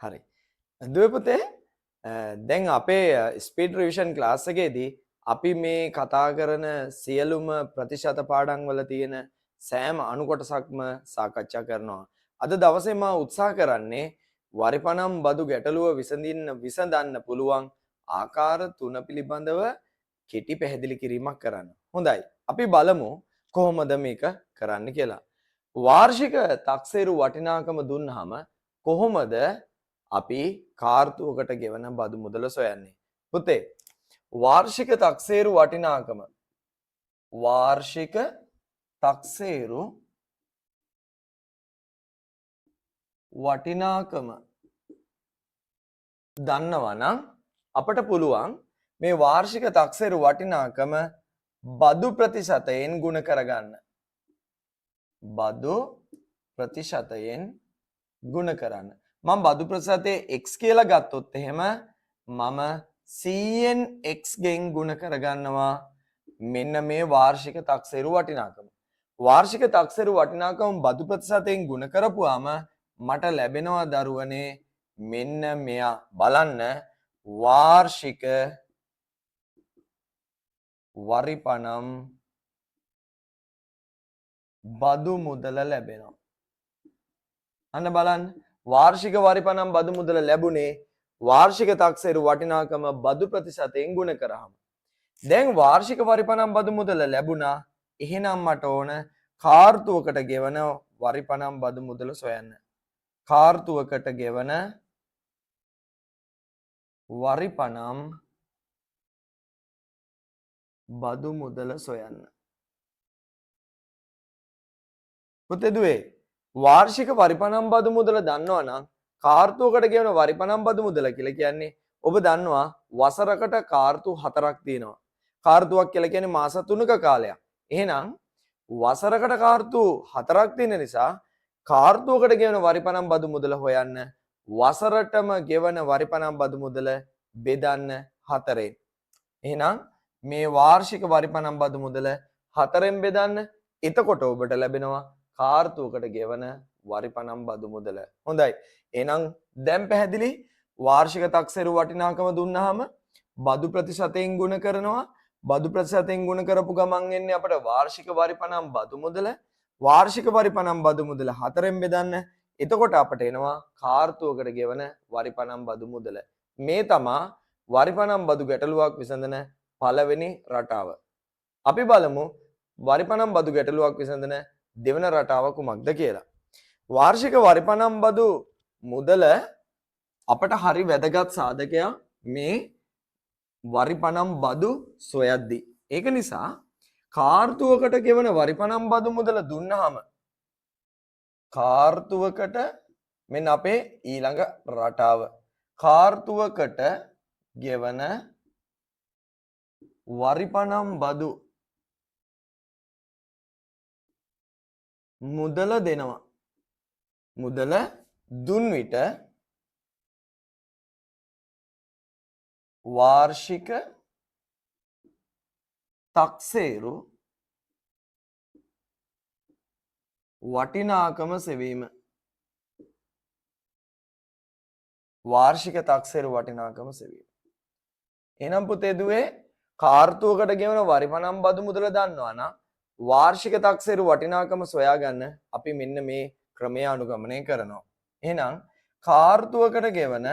හරි. දුවේ පුතේ දැන් අපේ ස්පීඩ් රිවිෂන් ක්ලාස් එකේදී අපි මේ කතා කරන සියලුම ප්‍රතිශත පාඩම් වල තියෙන සෑම අණු කොටසක්ම සාකච්ඡා කරනවා. අද දවසේ මම උත්සාහ කරන්නේ වරිපනම් බදු ගැටලුව විසඳන්න පුළුවන් ආකාර 3 පිළිබඳව කෙටි පැහැදිලි කිරීමක් කරන්න. හොඳයි. අපි බලමු කොහොමද මේක කරන්න කියලා. වාර්ෂික තක්සේරු වටිනාකම දුන්නාම කොහොමද අපි කාර්තුවකට ගෙවන බදු මුදල සොයන්නේ? පුතේ වාර්ෂික තක්සේරු වටිනාකම දන්නවා නම් අපට පුළුවන් මේ වාර්ෂික තක්සේරු වටිනාකම බදු ප්‍රතිශතයෙන් ගුණ කරගන්න. බදු ප්‍රතිශතයෙන් ගුණ කරන්න. මම බදු ප්‍රතිශතයේ x කියලා ගත්තොත් එහෙම මම 100න් x ගෙන් ගුණ කරගන්නවා මෙන්න මේ වාර්ෂික තක්සේරු වටිනාකම. වාර්ෂික තක්සේරු වටිනාකම බදු ප්‍රතිශතයෙන් ගුණ කරපුවාම මට ලැබෙනවා දරුවනේ මෙන්න මෙයා බලන්න වාර්ෂික වරිපනම් බදු මුදල ලැබෙනවා. අන්න බලන්න වාර්ෂික වරිපනම් බදු මුදල ලැබුණේ වාර්ෂික තක්සේරු වටිනාකම බදු ප්‍රතිශතයෙන් ගුණ කරාම. දැන් වාර්ෂික වරිපනම් බදු මුදල ලැබුණා. එහෙනම් මට ඕන කාර්තුවකට ගෙවන වරිපනම් බදු මුදල සොයන්න. කාර්තුවකට ගෙවන වරිපනම් බදු මුදල සොයන්න. පුතේ දුවේ වාර්ෂික වරිපනම් බදු මුදල දන්නවා නම් කාර්තුවකට ගෙවන වරිපනම් බදු මුදල කියලා කියන්නේ ඔබ දන්නවා වසරකට කාර්තු 4ක් තියෙනවා. කාර්තුවක් කියලා කියන්නේ මාස 3ක කාලයක්. එහෙනම් වසරකට කාර්තු 4ක් තියෙන නිසා කාර්තුවකට ගෙවන වරිපනම් බදු මුදල හොයන්න වසරටම ගෙවන වරිපනම් බදු මුදල බෙදන්න 4ෙන්. එහෙනම් මේ වාර්ෂික වරිපනම් බදු මුදල 4ෙන් බෙදන්න. එතකොට ඔබට ලැබෙනවා කාර්තුවකට ගෙවන වරිපනම් බදු මුදල. හොඳයි. එහෙනම් දැන් පැහැදිලි වාර්ෂික තක්සේරු වටිනාකම දුන්නාම බදු ප්‍රතිශතයෙන් ගුණ කරනවා. බදු ප්‍රතිශතයෙන් ගුණ කරපු ගමන් එන්නේ අපට වාර්ෂික වරිපනම් බදු මුදල. වාර්ෂික වරිපනම් බදු මුදල 4ෙන් බෙදන්න. එතකොට අපට එනවා කාර්තුවකට ගෙවන වරිපනම් බදු මුදල. මේ තමා වරිපනම් බදු ගැටලුවක් විසඳන පළවෙනි රටාව. අපි බලමු වරිපනම් බදු ගැටලුවක් විසඳන දෙවන රටාව කුමක්ද කියලා. වාර්ෂික වරිපනම් බදු මුදල අපට හරි වැදගත් සාධකයක් මේ වරිපනම් බදු සොයද්දී. ඒක නිසා කාර්තුවකට ගෙවන වරිපනම් බදු මුදල දුන්නාම කාර්තුවකට මෙන්න අපේ ඊළඟ රටාව. කාර්තුවකට ගෙවන වරිපනම් බදු මුදල දෙනවා. මුදල දුන් විට වාර්ෂික තක්සේරු වටිනාකම සෙවීම. වාර්ෂික තක්සේරු වටිනාකම සෙවීම. එහෙනම් පුතේ දුවේ කාර්තුවකට ගෙවන වරිපනම් බදු මුදල දන්නවා නම් වාර්ෂික තක්සේරු වටිනාකම සොයාගන්න අපි මෙන්න මේ ක්‍රමය අනුගමනය කරනවා. එහෙනම් කාර්තුවකට ගෙවන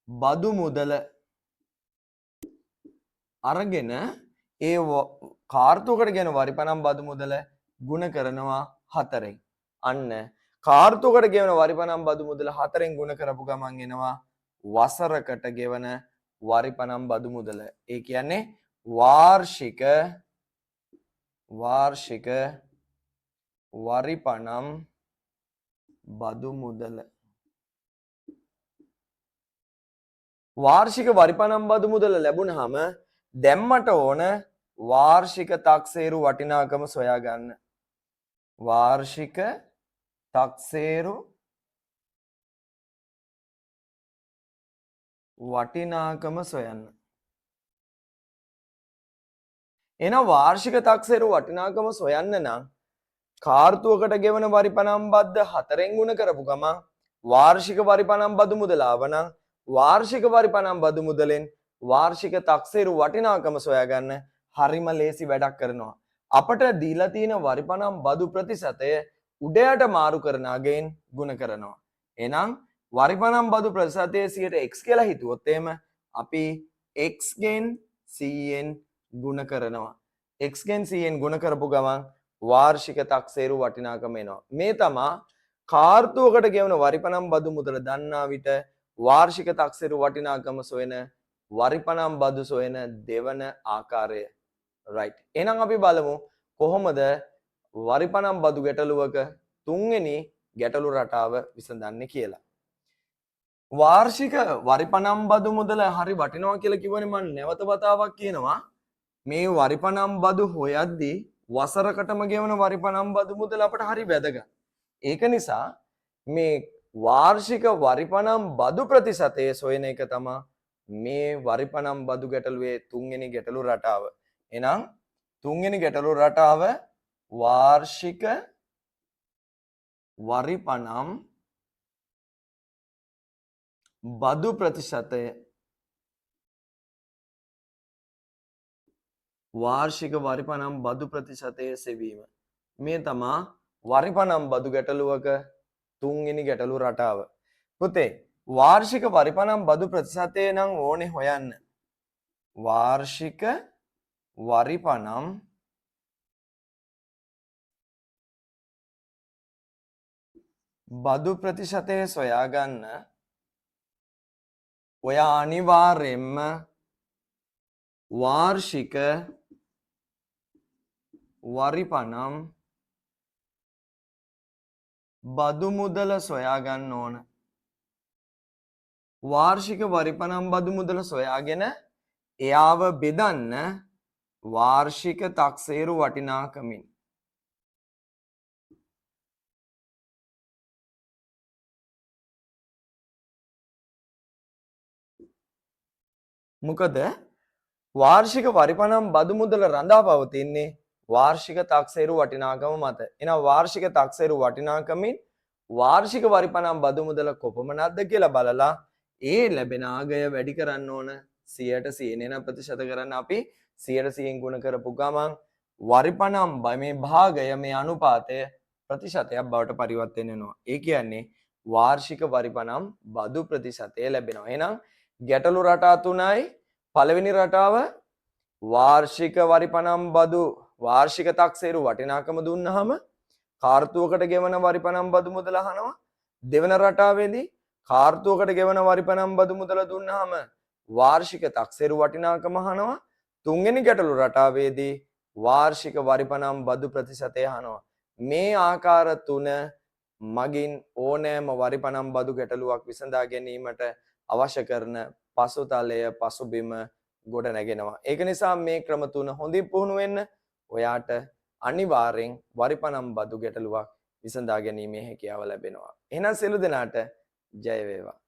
බදු මුදල අරගෙන ඒ කාර්තුවකට ගෙන වරිපනම් බදු මුදල ගුණ කරනවා 4ෙන්. අන්න කාර්තුවකට ගෙවන වරිපනම් බදු මුදල 4ෙන් ගුණ කරපු ගමන් එනවා වසරකට ගෙවන වරිපනම් බදු මුදල. ඒ කියන්නේ වාර්ෂික වරිපනම් බදු මුදල. වාර්ෂික වරිපනම් බදු මුදල ලැබුණාම දැම්මට ඕන වාර්ෂික තක්සේරු වටිනාකම සොයාගන්න. වාර්ෂික තක්සේරු වටිනාකම සොයන්න. එහෙනම් වාර්ෂික තක්සේරු වටිනාකම සොයන්න නම් කාර්තුවකට ගෙවන වරිපනම් බද්ද 4න් ගුණ කරපු ගමන් වාර්ෂික වරිපනම් බදු මුදල ආවනම් වාර්ෂික වරිපනම් බදු මුදලෙන් වාර්ෂික තක්සේරු වටිනාකම සොයාගන්න හරිම ලේසි වැඩක් කරනවා. අපට දීලා තියෙන වරිපනම් බදු ප්‍රතිශතය උඩයට මාරු කරන අගෙන් ගුණ කරනවා. එහෙනම් වරිපනම් බදු ප්‍රතිශතය 100ට x කියලා හිතුවොත් එහෙම අපි x ගෙන් 100න් ගුණ කරනවා. x ගෙන් 100න් ගුණ කරපු ගමන් වාර්ෂික තක්සේරු වටිනාකම එනවා. මේ තමා කාර්තුවකට ගෙවන වරිපනම් බදු මුදල දන්නා විට වාර්ෂික තක්සේරු වටිනාකම සොයන වරිපනම් බදු සොයන දෙවන ආකාරය. right. එහෙනම් අපි බලමු කොහොමද වරිපනම් බදු ගැටලුවක තුන්වෙනි ගැටලු රටාව විසඳන්නේ කියලා. වාර්ෂික වරිපනම් බදු මුදල හරි වටිනවා කියලා කිව්වනේ මම නැවත වතාවක් කියනවා. මේ වරිපනම් බදු හොයද්දී වසරකටම ගෙවන වරිපනම් බදු මුදල අපට හරි වැදගත්. ඒක නිසා මේ වාර්ෂික වරිපනම් බදු ප්‍රතිශතය සොයන එක තමයි මේ වරිපනම් බදු ගැටලුවේ තුන්වෙනි ගැටලු රටාව. එහෙනම් තුන්වෙනි ගැටලු රටාව වාර්ෂික වරිපනම් බදු ප්‍රතිශතය වාර්ෂික වරිපනම් බදු ප්‍රතිශතය සෙවීම. මේ තමා වරිපනම් බදු ගැටලුවක තුන්වෙනි ගැටලු රටාව. පුතේ වාර්ෂික වරිපනම් බදු ප්‍රතිශතය නම් ඕනේ හොයන්න. වාර්ෂික වරිපනම් බදු ප්‍රතිශතය සොයාගන්න ඔයා අනිවාර්යෙන්ම වාර්ෂික වරිපනම් බදු මුදල සොයාගන්න ඕන. වාර්ෂික වරිපනම් බදු මුදල සොයාගෙන එයාව බෙදන්න වාර්ෂික තක්සේරු වටිනාකමින්. මොකද වාර්ෂික වරිපනම් බදු මුදල රඳා පවතින්නේ වාර්ෂික තක්සේරු වටිනාකම මත. එහෙනම් වාර්ෂික තක්සේරු වටිනාකමින් වාර්ෂික වරිපනම් බදු මුදල කොපමණක්ද කියලා බලලා ඒ ලැබෙන ආගය වැඩි කරන්න ඕන 100ට 100 ප්‍රතිශත කරන්න අපි 100ට 100 ගුණ කරපු ගමන් වරිපනම් මේ භාගය මේ අනුපාතය ප්‍රතිශතයක් බවට පරිවර්තනය වෙනවා. ඒ කියන්නේ වාර්ෂික වරිපනම් බදු ප්‍රතිශතය ලැබෙනවා. එහෙනම් ගැටලු රටා තුනයි. පළවෙනි රටාව වාර්ෂික වරිපනම් බදු වාර්ෂික තක්සේරු වටිනාකම දුන්නාම කාර්තුවකට ගෙවන වරිපනම් බදු මුදල අහනවා. දෙවන රටාවේදී කාර්තුවකට ගෙවන වරිපනම් බදු මුදල දුන්නාම වාර්ෂික තක්සේරු වටිනාකම අහනවා. තුන්වෙනි ගැටලු රටාවේදී වාර්ෂික වරිපනම් බදු ප්‍රතිශතය අහනවා. මේ ආකාර තුන මගින් ඕනෑම වරිපනම් බදු ගැටලුවක් විසඳා ගැනීමට අවශ්‍ය කරන පසුතලය පසුබිම ගොඩ නැගෙනවා. ඒක නිසා මේ ක්‍රම තුන හොඳින් පුහුණු වෙන්න ඔයාට අනිවාර්යෙන් වරිපනම් බදු ගැටලුවක් විසඳා ගැනීමේ හැකියාව ලැබෙනවා. එහෙනම් සියලු දෙනාට ජය වේවා.